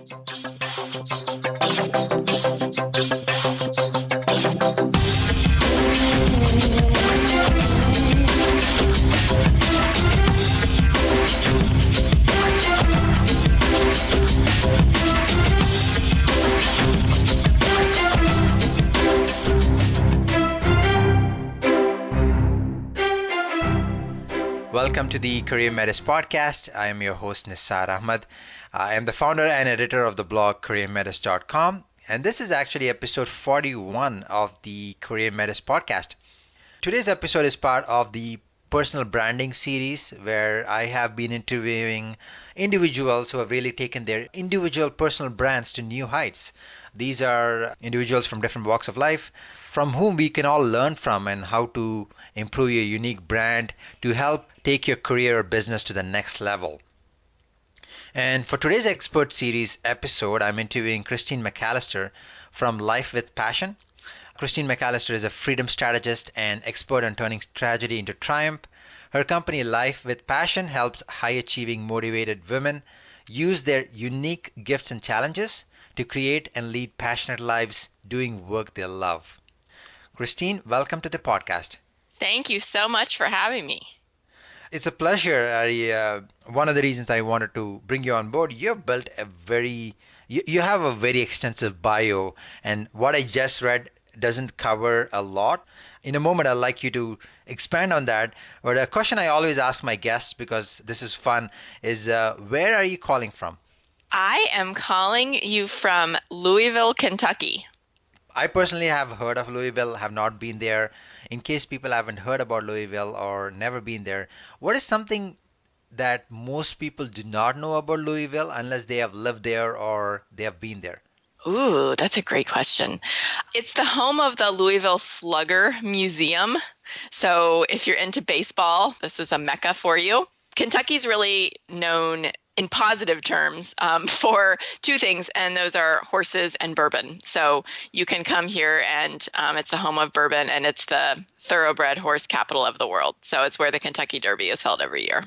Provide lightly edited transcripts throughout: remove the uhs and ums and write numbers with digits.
Welcome to the Career Metis podcast. I am your host, Nisar Ahmad. I am the founder and editor of the blog careermetis.com, and this is actually episode 41 of the Career Metis podcast. Today's episode is part of the personal branding series where I have been interviewing individuals who have really taken their individual personal brands to new heights. These are individuals from different walks of life from whom we can all learn from and how to improve your unique brand to help take your career or business to the next level. And for today's expert series episode, I'm interviewing Christine McAlister from Life with Passion. Christine McAlister is a freedom strategist and expert on turning tragedy into triumph. Her company Life with Passion helps high-achieving, motivated women use their unique gifts and challenges to create and lead passionate lives doing work they love. Christine, welcome to the podcast. Thank you so much for having me. It's a pleasure. One of the reasons I wanted to bring you on board, you have built you have a very extensive bio, and what I just read doesn't cover a lot. In a moment, I'd like you to expand on that. But a question I always ask my guests, because this is fun, is where are you calling from? I am calling you from Louisville, Kentucky. I personally have heard of Louisville, have not been there. In case people haven't heard about Louisville or never been there, what is something that most people do not know about Louisville unless they have lived there or they have been there? Ooh, that's a great question. It's the home of the Louisville Slugger Museum. So if you're into baseball, this is a mecca for you. Kentucky's really known in positive terms for two things, and those are horses and bourbon. So you can come here and it's the home of bourbon, and it's the thoroughbred horse capital of the world. So it's where the Kentucky Derby is held every year.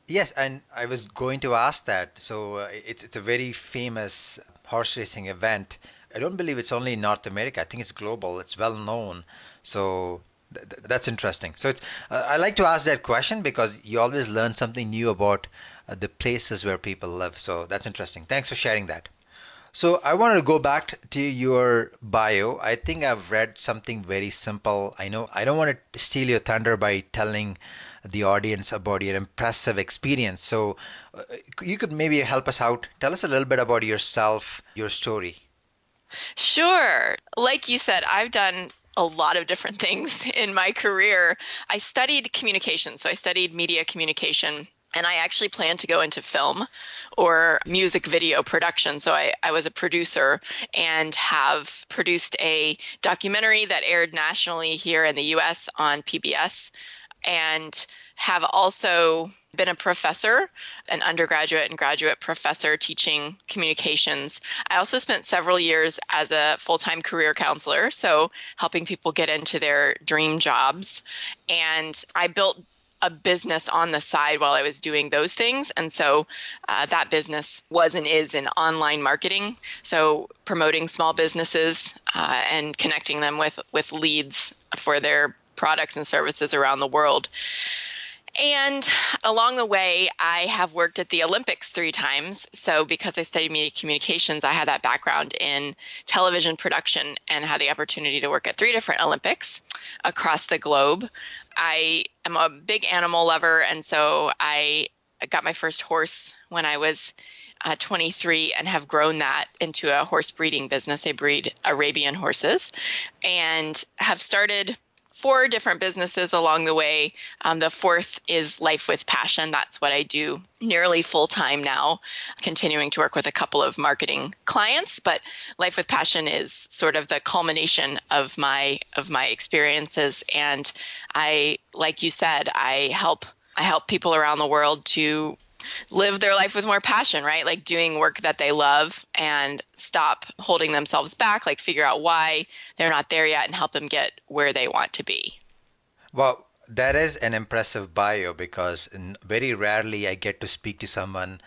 Yes, and I was going to ask that. So it's a very famous horse racing event. I don't believe it's only in North America. I think it's global. It's well known. So that's interesting. So I like to ask that question because you always learn something new about the places where people live. So that's interesting. Thanks for sharing that. So I wanted to go back to your bio. I think I've read something very simple. I know I don't want to steal your thunder by telling the audience about your impressive experience. So you could maybe help us out. Tell us a little bit about yourself, your story. Sure. Like you said, I've done a lot of different things in my career. I studied communication, so I studied media communication, and I actually planned to go into film or music video production. So I was a producer and have produced a documentary that aired nationally here in the US on PBS, and have also been a professor, an undergraduate and graduate professor teaching communications. I also spent several years as a full-time career counselor, so helping people get into their dream jobs. And I built a business on the side while I was doing those things. And so that business was and is in online marketing. So promoting small businesses and connecting them with leads for their products and services around the world. And along the way, I have worked at the Olympics 3 times. So because I studied media communications, I had that background in television production and had the opportunity to work at 3 different Olympics across the globe. I am a big animal lover, and so I got my first horse when I was 23 and have grown that into a horse breeding business. I breed Arabian horses and have started 4 different businesses along the way. The 4th is Life with Passion. That's what I do nearly full time now, continuing to work with a couple of marketing clients. But Life with Passion is sort of the culmination of my experiences. And I, like you said, I help people around the world to live their life with more passion, right? Like doing work that they love and stop holding themselves back, like figure out why they're not there yet and help them get where they want to be. Well, that is an impressive bio because very rarely I get to speak to someone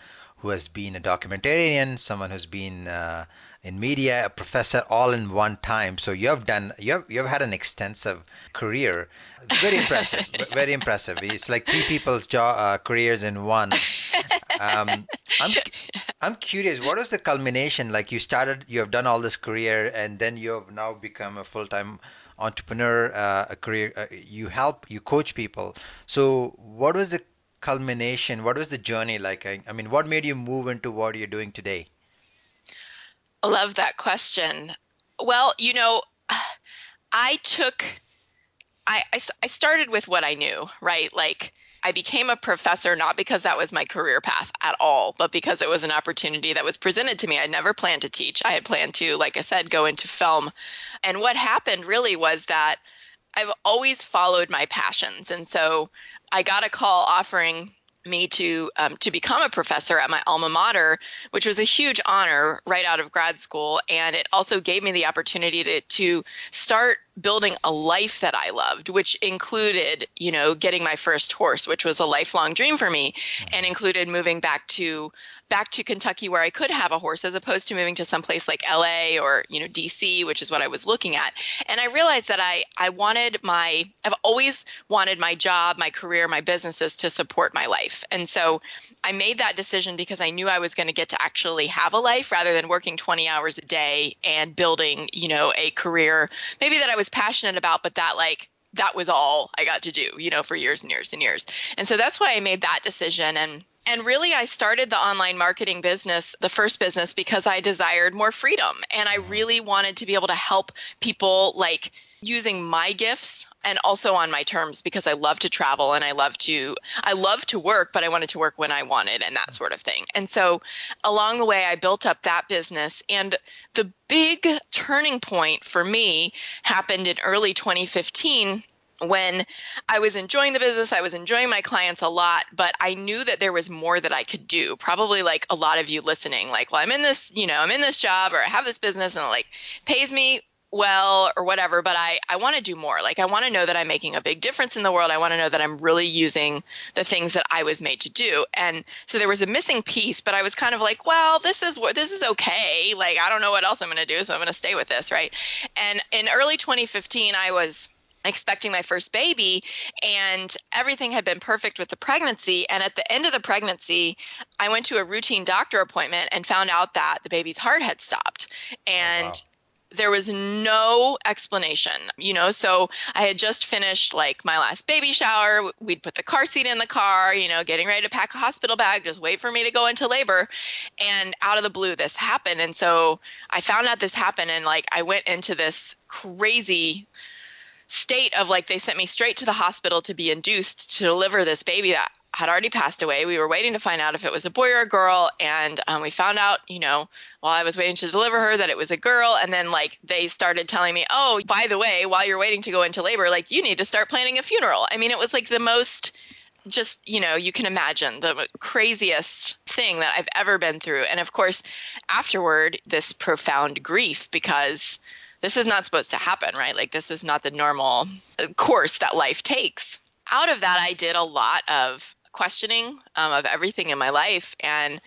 who has been a documentarian, someone who's been in media, a professor, all in one time. So you have had an extensive career. Very impressive, very impressive. It's like three people's careers in one. Um, I'm I'm curious, what was the culmination? Like you have done all this career, and then you have now become a full-time entrepreneur, a career, you coach people. So what was the culmination? What was the journey like? I mean, what made you move into what you're doing today? I love that question. Well, I took I started with what I knew, right? Like I became a professor not because that was my career path at all, but because it was an opportunity that was presented to me. I never planned to teach. I had planned to, like I said, go into film. And what happened really was that I've always followed my passions. And so I got a call offering me to become a professor at my alma mater, which was a huge honor right out of grad school. And it also gave me the opportunity to start building a life that I loved, which included, getting my first horse, which was a lifelong dream for me, and included moving back to Kentucky where I could have a horse, as opposed to moving to someplace like LA or, DC, which is what I was looking at. And I realized that I've always wanted my job, my career, my businesses to support my life. And so I made that decision because I knew I was going to get to actually have a life rather than working 20 hours a day and building, a career maybe that I was passionate about, but that was all I got to do, for years and years and years. And so that's why I made that decision. And really, I started the online marketing business, the first business, because I desired more freedom. And I really wanted to be able to help people using my gifts and also on my terms, because I love to travel and I love to work, but I wanted to work when I wanted and that sort of thing. And so along the way, I built up that business. And the big turning point for me happened in early 2015 when I was enjoying the business. I was enjoying my clients a lot, but I knew that there was more that I could do. Probably like a lot of you listening, well, I'm in this job, or I have this business and it pays me well or whatever, but I want to do more. I want to know that I'm making a big difference in the world. I want to know that I'm really using the things that I was made to do. And so there was a missing piece, but I was kind of well, this is okay. I don't know what else I'm going to do, so I'm going to stay with this, right? And in early 2015, I was expecting my first baby, and everything had been perfect with the pregnancy. And at the end of the pregnancy, I went to a routine doctor appointment and found out that the baby's heart had stopped. And Oh, wow. there was no explanation, so I had just finished my last baby shower. We'd put the car seat in the car, getting ready to pack a hospital bag, just wait for me to go into labor. And out of the blue, this happened. And so I found out this happened, and I went into this crazy state of they sent me straight to the hospital to be induced to deliver this baby that had already passed away. We were waiting to find out if it was a boy or a girl. And we found out, while I was waiting to deliver her, that it was a girl. And then they started telling me, oh, by the way, while you're waiting to go into labor, you need to start planning a funeral. I mean, it was the most just, you can imagine the craziest thing that I've ever been through. And of course, afterward, this profound grief, because this is not supposed to happen, right? This is not the normal course that life takes. Out of that, I did a lot of questioning of everything in my life. And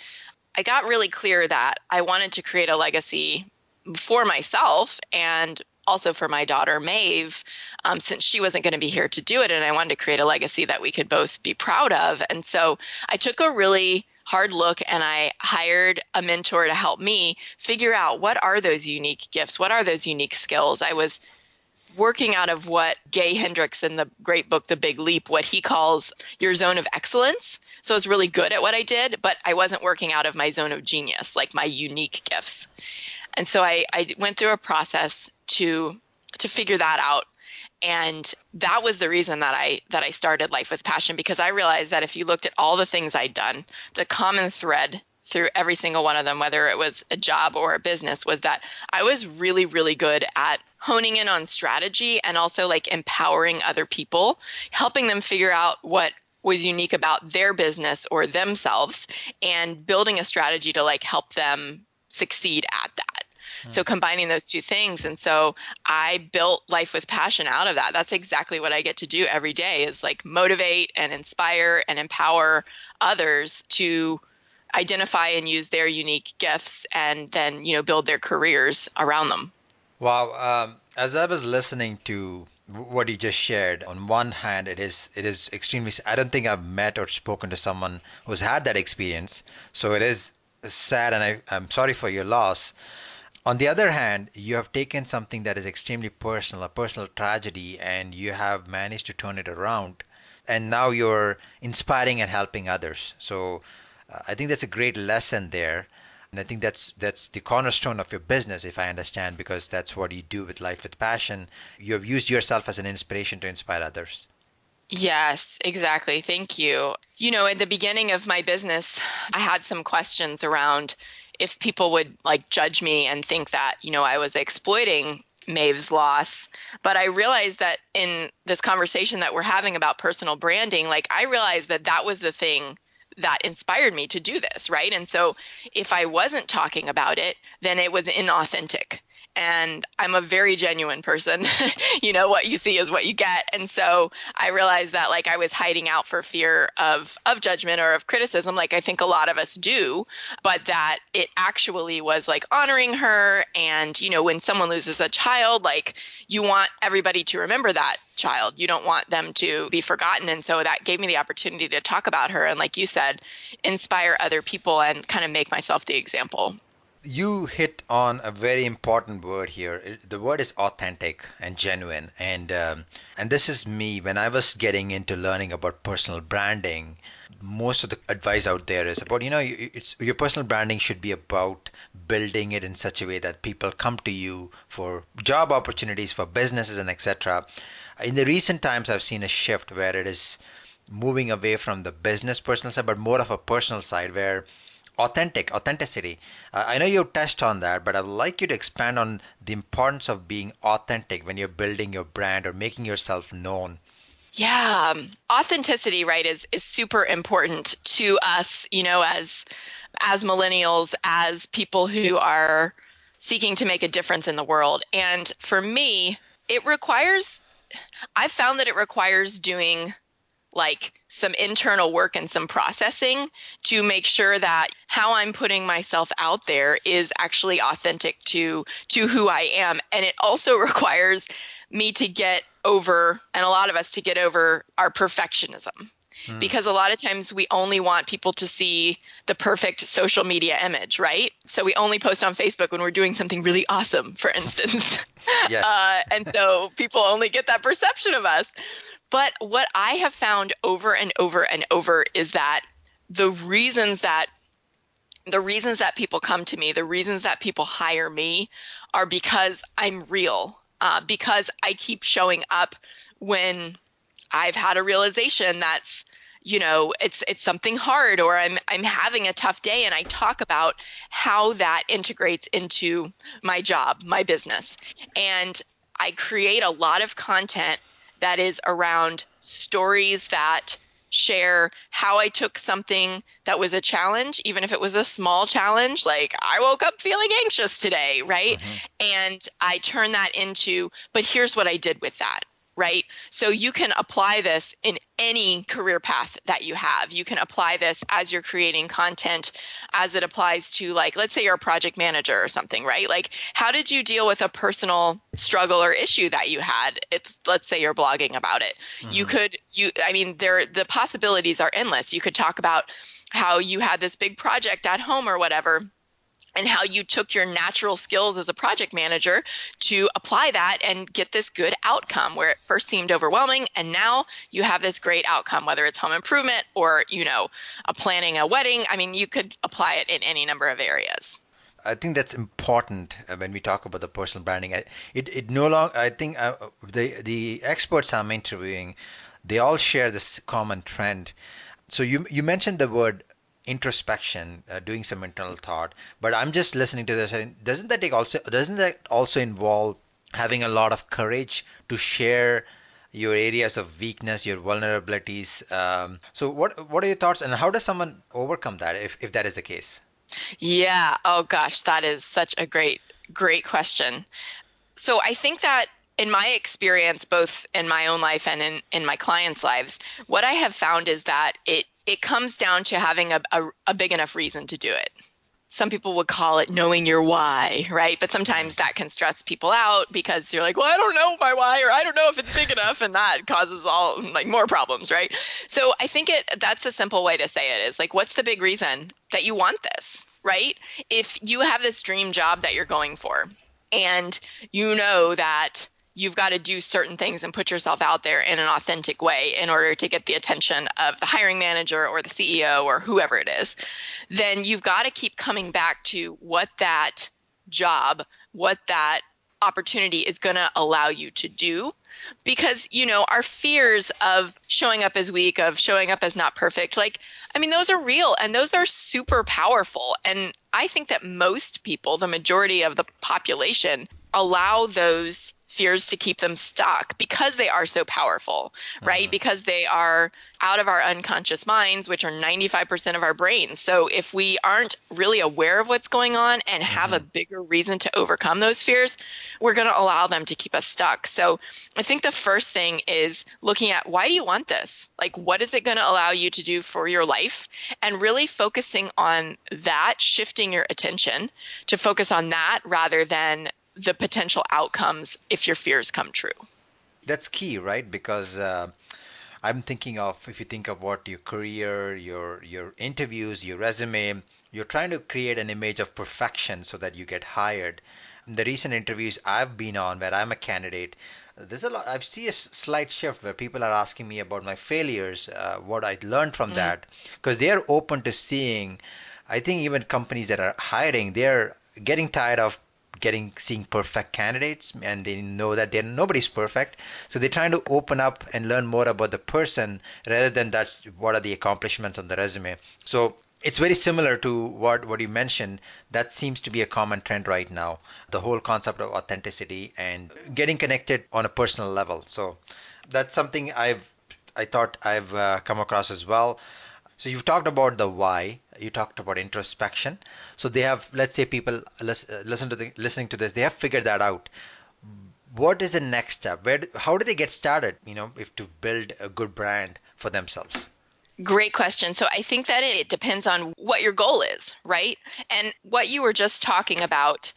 I got really clear that I wanted to create a legacy for myself and also for my daughter, Maeve, since she wasn't going to be here to do it. And I wanted to create a legacy that we could both be proud of. And so I took a really hard look, and I hired a mentor to help me figure out what are those unique gifts, what are those unique skills. I was working out of what Gay Hendricks in the great book, The Big Leap, what he calls your zone of excellence. So I was really good at what I did, but I wasn't working out of my zone of genius, my unique gifts. And so I went through a process to figure that out. And that was the reason that I started Life with Passion, because I realized that if you looked at all the things I'd done, the common thread through every single one of them, whether it was a job or a business, was that I was really, really good at honing in on strategy and also empowering other people, helping them figure out what was unique about their business or themselves, and building a strategy to help them succeed at that. So combining those two things. And so I built Life with Passion out of that. That's exactly what I get to do every day, is motivate and inspire and empower others to identify and use their unique gifts and then, build their careers around them. Wow. As I was listening to what you just shared, on one hand, it is extremely. I don't think I've met or spoken to someone who's had that experience. So it is sad, and I'm sorry for your loss. On the other hand, you have taken something that is extremely personal, a personal tragedy, and you have managed to turn it around. And now you're inspiring and helping others. So I think that's a great lesson there. And I think that's the cornerstone of your business, if I understand, because that's what you do with Life with Passion. You have used yourself as an inspiration to inspire others. Yes, exactly. Thank you. In the beginning of my business, I had some questions around if people would like judge me and think that, I was exploiting Maeve's loss. But I realized that in this conversation that we're having about personal branding, like I realized that that was the thing that inspired me to do this, right? And so if I wasn't talking about it, then it was inauthentic. And I'm a very genuine person. What you see is what you get. And so I realized that like I was hiding out for fear of judgment or of criticism, like I think a lot of us do, but that it actually was like honoring her. And, when someone loses a child, like you want everybody to remember that child. You don't want them to be forgotten. And so that gave me the opportunity to talk about her. And like you said, inspire other people and kind of make myself the example. You hit on a very important word here. The word is authentic and genuine, and this is me when I was getting into learning about personal branding. Most of the advice out there is about it's your personal branding should be about building it in such a way that people come to you for job opportunities, for businesses, and etc. In the recent times, I've seen a shift where it is moving away from the business personal side, but more of a personal side where authenticity. I know you touched on that, but I'd like you to expand on the importance of being authentic when you're building your brand or making yourself known. Yeah, authenticity, right, is super important to us, as millennials, as people who are seeking to make a difference in the world. And for me, I've found that it requires doing like some internal work and some processing to make sure that how I'm putting myself out there is actually authentic to who I am. And it also requires me to get over, and a lot of us to get over our perfectionism. Because a lot of times we only want people to see the perfect social media image, right? So we only post on Facebook when we're doing something really awesome, for instance. Yes. And so people only get that perception of us. But what I have found over and over and over is that the reasons that people come to me, the reasons that people hire me are because I'm real, because I keep showing up when I've had a realization that's, it's something hard, or I'm having a tough day, and I talk about how that integrates into my job, my business. And I create a lot of content that is around stories that share how I took something that was a challenge, even if it was a small challenge, like I woke up feeling anxious today, right? And I turn that into, but here's what I did with that, right? So you can apply this in any career path that you have. You can apply this as you're creating content, as it applies to, like, let's say you're a project manager or something, right? Like, how did you deal with a personal struggle or issue that you had? Let's say you're blogging about it. The possibilities are endless. You could talk about how you had this big project at home or whatever, and how you took your natural skills as a project manager to apply that and get this good outcome where it first seemed overwhelming. And now you have this great outcome, whether it's home improvement or, planning a wedding. I mean, you could apply it in any number of areas. I think that's important when we talk about the personal branding. It no longer. I think the experts I'm interviewing, they all share this common trend. So you mentioned the word introspection, doing some internal thought, but I'm just listening to this. And doesn't that also involve having a lot of courage to share your areas of weakness, your vulnerabilities? So what are your thoughts, and how does someone overcome that if that is the case? Yeah. Oh gosh, that is such a great question. So I think that in my experience, both in my own life and in my clients' lives, what I have found is that it comes down to having a big enough reason to do it. Some people would call it knowing your why, right? But sometimes that can stress people out because you're like, well, I don't know my why, or I don't know if it's big enough, and that causes all like more problems, right? So I think that's a simple way to say it is like, what's the big reason that you want this, right? If you have this dream job that you're going for, and you know that you've got to do certain things and put yourself out there in an authentic way in order to get the attention of the hiring manager or the CEO or whoever it is, then you've got to keep coming back to what that job, what that opportunity is going to allow you to do. Because, our fears of showing up as weak, of showing up as not perfect, those are real and those are super powerful. And I think that most people, the majority of the population, allow those fears to keep them stuck because they are so powerful, right? Because they are out of our unconscious minds, which are 95% of our brains. So if we aren't really aware of what's going on and have a bigger reason to overcome those fears, we're going to allow them to keep us stuck. So I think the first thing is looking at, why do you want this? Like, what is it going to allow you to do for your life? And really focusing on that, shifting your attention to focus on that rather than the potential outcomes if your fears come true. That's key, right? Because I'm thinking of, if you think about your career, your interviews, your resume, you're trying to create an image of perfection so that you get hired. In the recent interviews I've been on where I'm a candidate, there's a lot. I see a slight shift where people are asking me about my failures, what I learned from that, because they are open to seeing. I think even companies that are hiring, they're getting tired of seeing perfect candidates, and they know that nobody's perfect, so they're trying to open up and learn more about the person rather than that's what are the accomplishments on the resume. So it's very similar to what you mentioned. That seems to be a common trend right now, the whole concept of authenticity and getting connected on a personal level. So that's something I thought I've come across as well. So you've talked about the why, you talked about introspection. So they have, let's say people listening to this, they have figured that out. What is the next step? How do they get started, if to build a good brand for themselves? Great question. So I think that it depends on what your goal is, right? And what you were just talking about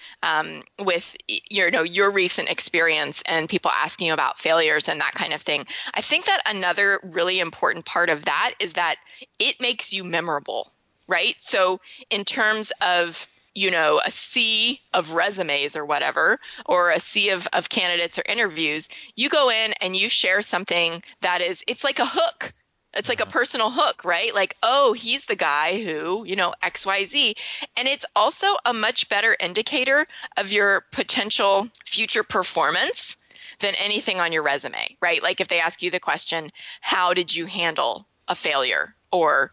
with your recent experience and people asking you about failures and that kind of thing. I think that another really important part of that is that it makes you memorable, right? So in terms of a sea of resumes or whatever, or a sea of candidates or interviews, you go in and you share something that it's like a hook. It's like a personal hook, right? Like, oh, he's the guy who, XYZ. And it's also a much better indicator of your potential future performance than anything on your resume, right? Like if they ask you the question, how did you handle a failure? Or,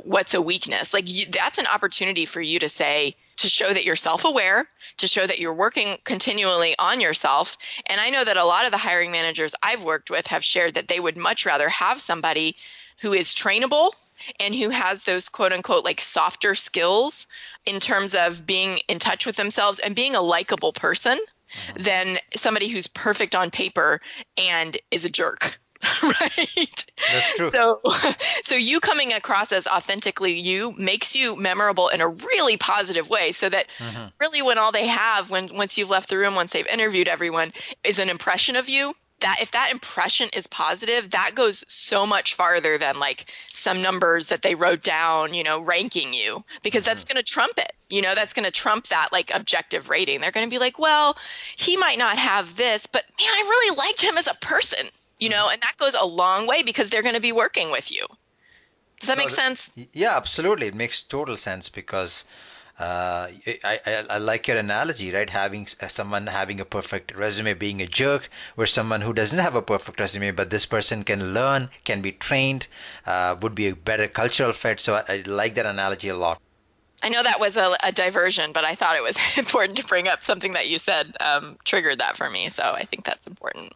what's a weakness? Like that's an opportunity for you to show that you're self-aware, to show that you're working continually on yourself. And I know that a lot of the hiring managers I've worked with have shared that they would much rather have somebody who is trainable and who has those quote unquote like softer skills in terms of being in touch with themselves and being a likable person than somebody who's perfect on paper and is a jerk. Right. That's true. So you coming across as authentically you makes you memorable in a really positive way, so that really when all they have once you've left the room, once they've interviewed everyone, is an impression of you, that if that impression is positive, that goes so much farther than like some numbers that they wrote down, ranking you, because that's going to trump it. That's going to trump that like objective rating. They're going to be like, well, he might not have this, but man, I really liked him as a person. And that goes a long way because they're going to be working with you. Does that make sense? Yeah, absolutely. It makes total sense because I like your analogy, right? Having someone having a perfect resume being a jerk, where someone who doesn't have a perfect resume, but this person can learn, can be trained, would be a better cultural fit. So I like that analogy a lot. I know that was a diversion, but I thought it was important to bring up something that you said triggered that for me. So I think that's important.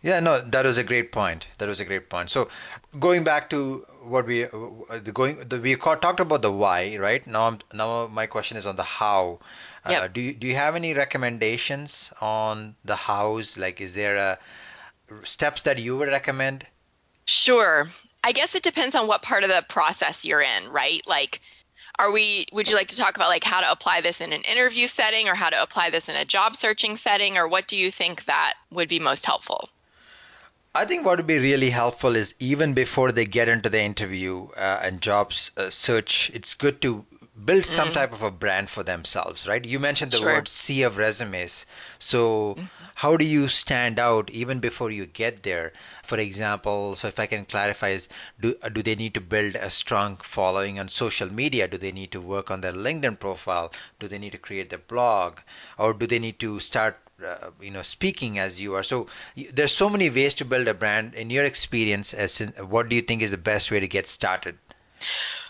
Yeah, no, that was a great point. So going back to what we talked about the why, right? Now my question is on the how. Yep. Do you have any recommendations on the hows? Like, is there steps that you would recommend? Sure. I guess it depends on what part of the process you're in, right? Like, would you like to talk about like how to apply this in an interview setting or how to apply this in a job searching setting, or what do you think that would be most helpful? I think what would be really helpful is even before they get into the interview and jobs search, it's good to build some Mm, type of a brand for themselves, right? You mentioned the sure. word sea of resumes. So, how do you stand out even before you get there? For example, so if I can clarify, is do they need to build a strong following on social media? Do they need to work on their LinkedIn profile? Do they need to create their blog? Or do they need to start speaking as you are? So there's so many ways to build a brand. In your experience, what do you think is the best way to get started?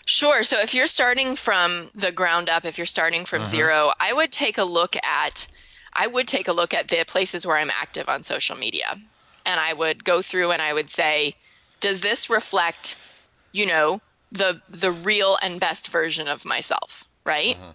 Sure. So if you're starting from the ground up, if you're starting from Mm-hmm. zero, I would take a look at the places where I'm active on social media. And I would go through and I would say, does this reflect, you know, the real and best version of myself, right? Mm-hmm.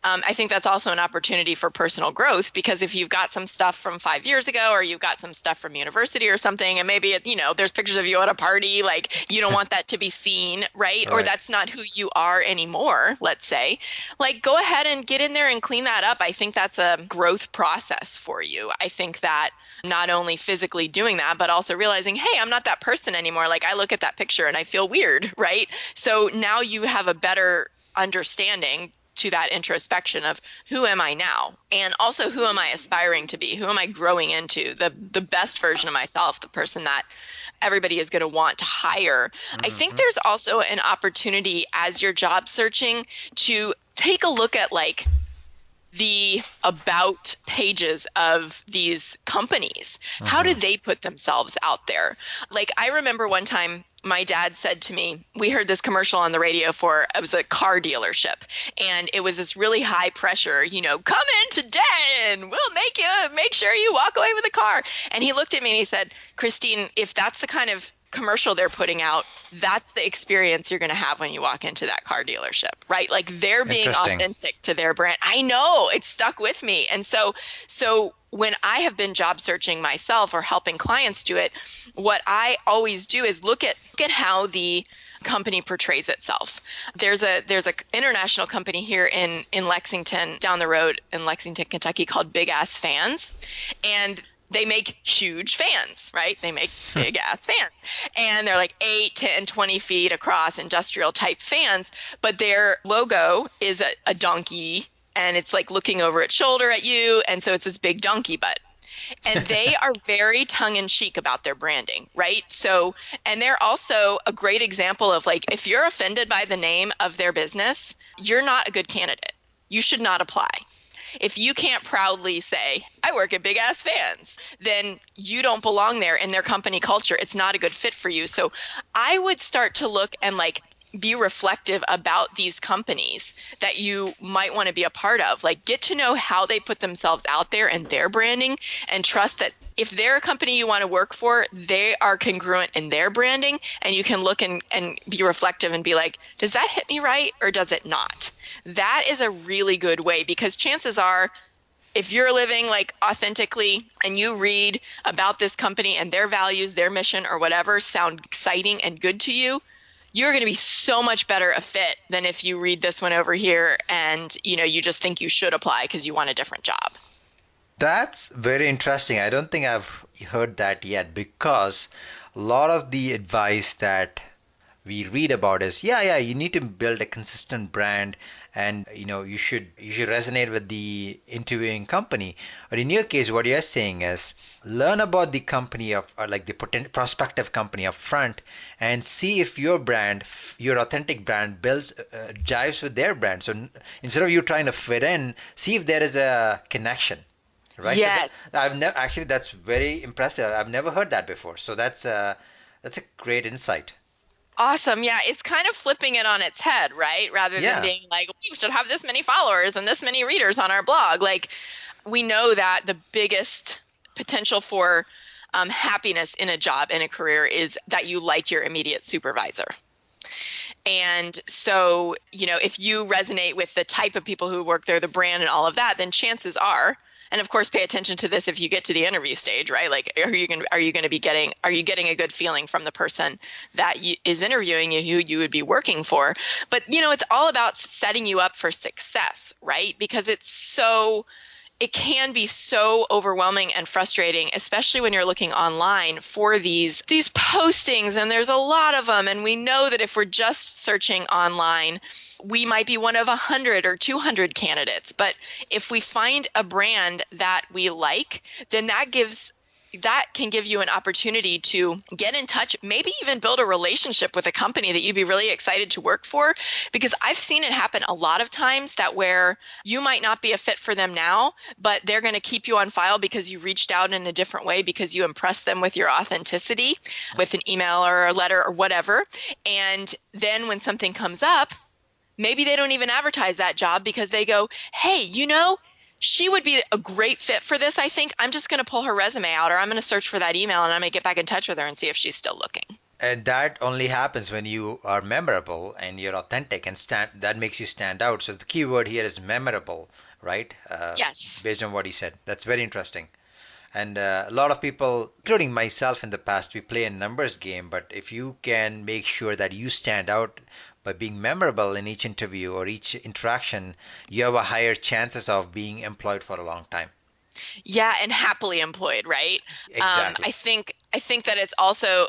I think that's also an opportunity for personal growth, because if you've got some stuff from 5 years ago, or you've got some stuff from university or something, and maybe there's pictures of you at a party, like you don't want that to be seen, right? Or Right. that's not who you are anymore, let's say. Like, go ahead and get in there and clean that up. I think that's a growth process for you. I think that not only physically doing that, but also realizing, hey, I'm not that person anymore. Like, I look at that picture and I feel weird, right? So now you have a better understanding to that introspection of who am I now, and also who am I aspiring to be, who am I growing into, the best version of myself, the person that everybody is going to want to hire. I think Mm-hmm. there's also an opportunity as you're job searching to take a look at like the about pages of these companies. How Mm-hmm. do they put themselves out there? Like, I remember one time my dad said to me, we heard this commercial on the radio for, it was a car dealership. And it was this really high pressure, come in today and we'll make sure you walk away with a car. And he looked at me and he said, Christine, if that's the kind of commercial they're putting out, that's the experience you're going to have when you walk into that car dealership, right? Like, they're being Interesting. authentic to their brand. I know, it's stuck with me. And so when I have been job searching myself or helping clients do it, what I always do is look at how the company portrays itself. There's a international company here in Lexington, down the road in Lexington, Kentucky, called Big Ass Fans, and they make huge fans, right? They make big ass fans. And they're like 8, 10, 20 feet across, industrial type fans. But their logo is a donkey, and it's like looking over its shoulder at you. And so it's this big donkey butt. And they are very tongue in cheek about their branding, right? So, and they're also a great example of like, if you're offended by the name of their business, you're not a good candidate. You should not apply. If you can't proudly say, I work at Big Ass Fans, then you don't belong there in their company culture. It's not a good fit for you. So I would start to look and like be reflective about these companies that you might want to be a part of. Like, get to know how they put themselves out there and their branding, and trust that if they're a company you want to work for, they are congruent in their branding, and you can look and be reflective and be like, does that hit me right or does it not? That is a really good way, because chances are, if you're living like authentically and you read about this company and their values, their mission, or whatever sound exciting and good to you, you're going to be so much better a fit than if you read this one over here and you just think you should apply because you want a different job. That's very interesting. I don't think I've heard that yet, because a lot of the advice that we read about is, yeah, you need to build a consistent brand, and you should resonate with the interviewing company. But in your case, what you're saying is learn about the company of, or like the prospective company up front, and see if your brand, your authentic brand, builds jives with their brand. So instead of you trying to fit in, see if there is a connection. Right. So Yes. I've never actually, that's very impressive. I've never heard that before. So that's a great insight. Awesome. Yeah, it's kind of flipping it on its head, right? Rather than Yeah. being like, we should have this many followers and this many readers on our blog. Like, we know that the biggest potential for happiness in a job, in a career, is that you like your immediate supervisor. And so, if you resonate with the type of people who work there, the brand and all of that, then chances are And of course, pay attention to this if you get to the interview stage, right? Like, are you going to be getting, are you getting a good feeling from the person that is interviewing you, who you would be working for? But, it's all about setting you up for success, right? Because it can be so overwhelming and frustrating, especially when you're looking online for these postings, and there's a lot of them. And we know that if we're just searching online, we might be one of 100 or 200 candidates. But if we find a brand that we like, then that can give you an opportunity to get in touch, maybe even build a relationship with a company that you'd be really excited to work for. Because I've seen it happen a lot of times that where you might not be a fit for them now, but they're going to keep you on file because you reached out in a different way, because you impressed them with your authenticity, with an email or a letter or whatever. And then when something comes up, maybe they don't even advertise that job because they go, hey, she would be a great fit for this, I think. I'm just going to pull her resume out, or I'm going to search for that email, and I'm going to get back in touch with her and see if she's still looking. And that only happens when you are memorable and you're authentic, and that makes you stand out. So the key word here is memorable, right? Yes. Based on what he said. That's very interesting. And a lot of people, including myself in the past, we play a numbers game. But if you can make sure that you stand out by being memorable in each interview or each interaction, you have a higher chances of being employed for a long time. Yeah, and happily employed, right? Exactly. I think that it's also,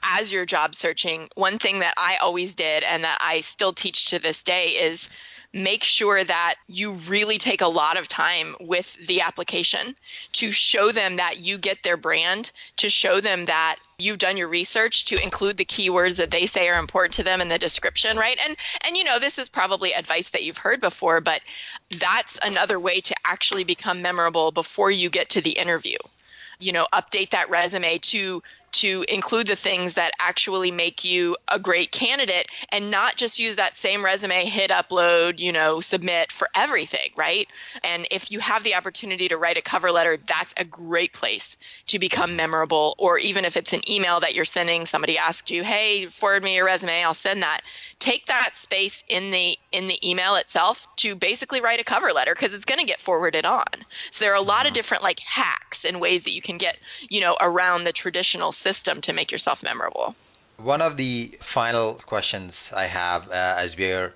as you're job searching, one thing that I always did and that I still teach to this day is make sure that you really take a lot of time with the application to show them that you get their brand, to show them that you've done your research, to include the keywords that they say are important to them in the description, right? And this is probably advice that you've heard before, but that's another way to actually become memorable before you get to the interview. Update that resume to include the things that actually make you a great candidate, and not just use that same resume, hit upload, submit for everything, right? And if you have the opportunity to write a cover letter, that's a great place to become memorable. Or even if it's an email that you're sending, somebody asked you, hey, forward me your resume, I'll send that. Take that space in the email itself to basically write a cover letter, because it's going to get forwarded on. So there are a lot of different hacks and ways that you can get, around the traditional system to make yourself memorable. One of the final questions I have as we're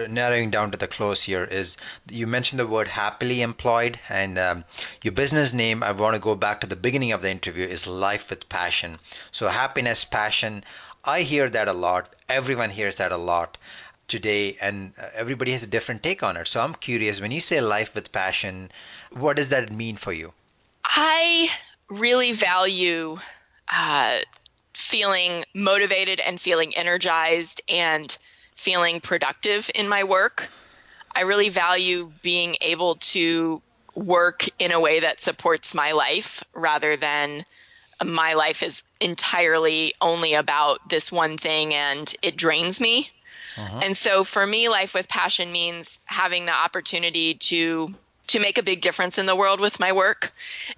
narrowing down to the close here is, you mentioned the word happily employed, and your business name, I want to go back to the beginning of the interview, is Life with Passion. So happiness, passion, I hear that a lot. Everyone hears that a lot today, and everybody has a different take on it. So I'm curious, when you say life with passion, what does that mean for you? I really value feeling motivated and feeling energized and feeling productive in my work. I really value being able to work in a way that supports my life, rather than my life is entirely only about this one thing and it drains me. And so for me, life with passion means having the opportunity to make a big difference in the world with my work,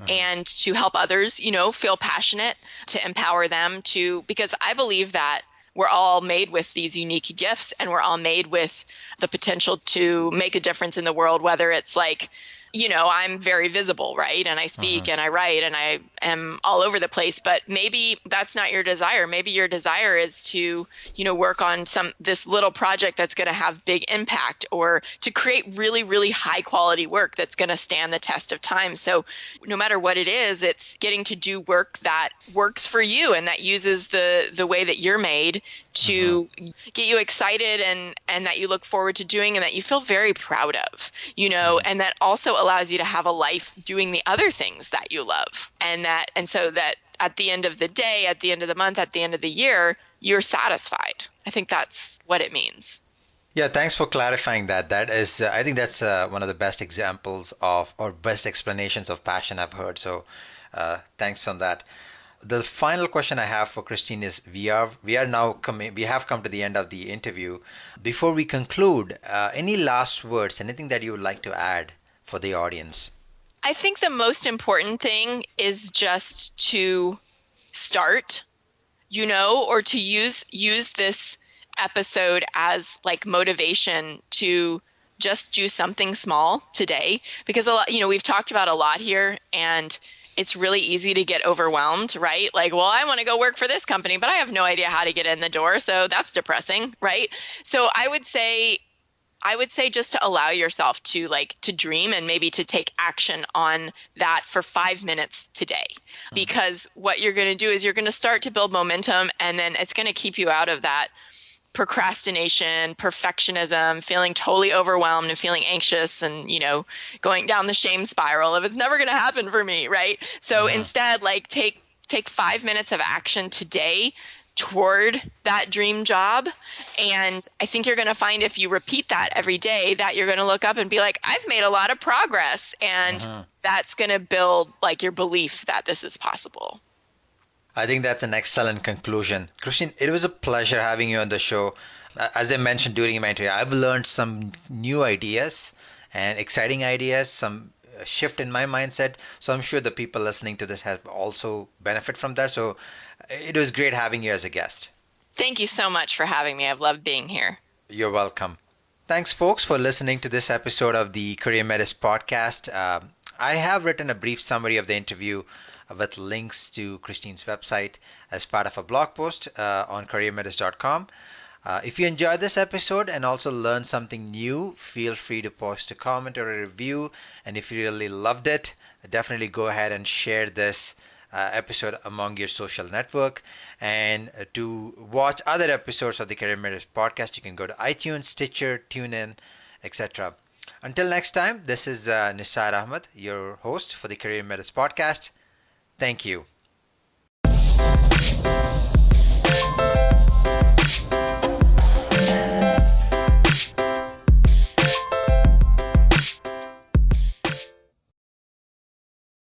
and to help others, feel passionate, to empower them because I believe that we're all made with these unique gifts, and we're all made with the potential to make a difference in the world, whether it's I'm very visible, right? And I speak and I write and I am all over the place, but maybe that's not your desire. Maybe your desire is to, work on this little project that's going to have big impact, or to create really, really high quality work that's going to stand the test of time. So no matter what it is, it's getting to do work that works for you and that uses the way that you're made to get you excited, and that you look forward to doing, and that you feel very proud of, and that also allows you to have a life doing the other things that you love. And so that at the end of the day, at the end of the month, at the end of the year, you're satisfied. I think that's what it means. Yeah, thanks for clarifying that. That is, I think that's one of the best examples of, or best explanations of passion I've heard. So thanks on that. The final question I have for Christine is, we have come to the end of the interview. Before we conclude, any last words, anything that you would like to add for the audience? I think the most important thing is just to start, or to use this episode as motivation to just do something small today, because a lot, we've talked about a lot here, and it's really easy to get overwhelmed, right? Like, well, I want to go work for this company, but I have no idea how to get in the door, so that's depressing, right? So I would say just to allow yourself to dream and maybe to take action on that for 5 minutes today. Because what you're going to do is you're going to start to build momentum, and then it's going to keep you out of that procrastination, perfectionism, feeling totally overwhelmed and feeling anxious, and going down the shame spiral of it's never going to happen for me, right? So instead, like, take 5 minutes of action today toward that dream job. And I think you're going to find, if you repeat that every day, that you're going to look up and be like, I've made a lot of progress. And that's going to build like your belief that this is possible. I think that's an excellent conclusion. Christine, it was a pleasure having you on the show. As I mentioned during my interview, I've learned some new ideas and exciting ideas, some shift in my mindset. So I'm sure the people listening to this have also benefit from that. So it was great having you as a guest. Thank you so much for having me. I've loved being here. You're welcome. Thanks, folks, for listening to this episode of the Career Medis podcast. I have written a brief summary of the interview with links to Christine's website as part of a blog post on careermedis.com. If you enjoyed this episode and also learned something new, feel free to post a comment or a review. And if you really loved it, definitely go ahead and share this episode among your social network. And to watch other episodes of the Career Medis podcast, you can go to iTunes, Stitcher, TuneIn, etc. Until next time, this is Nisar Ahmed, your host for the Career Medis podcast. Thank you.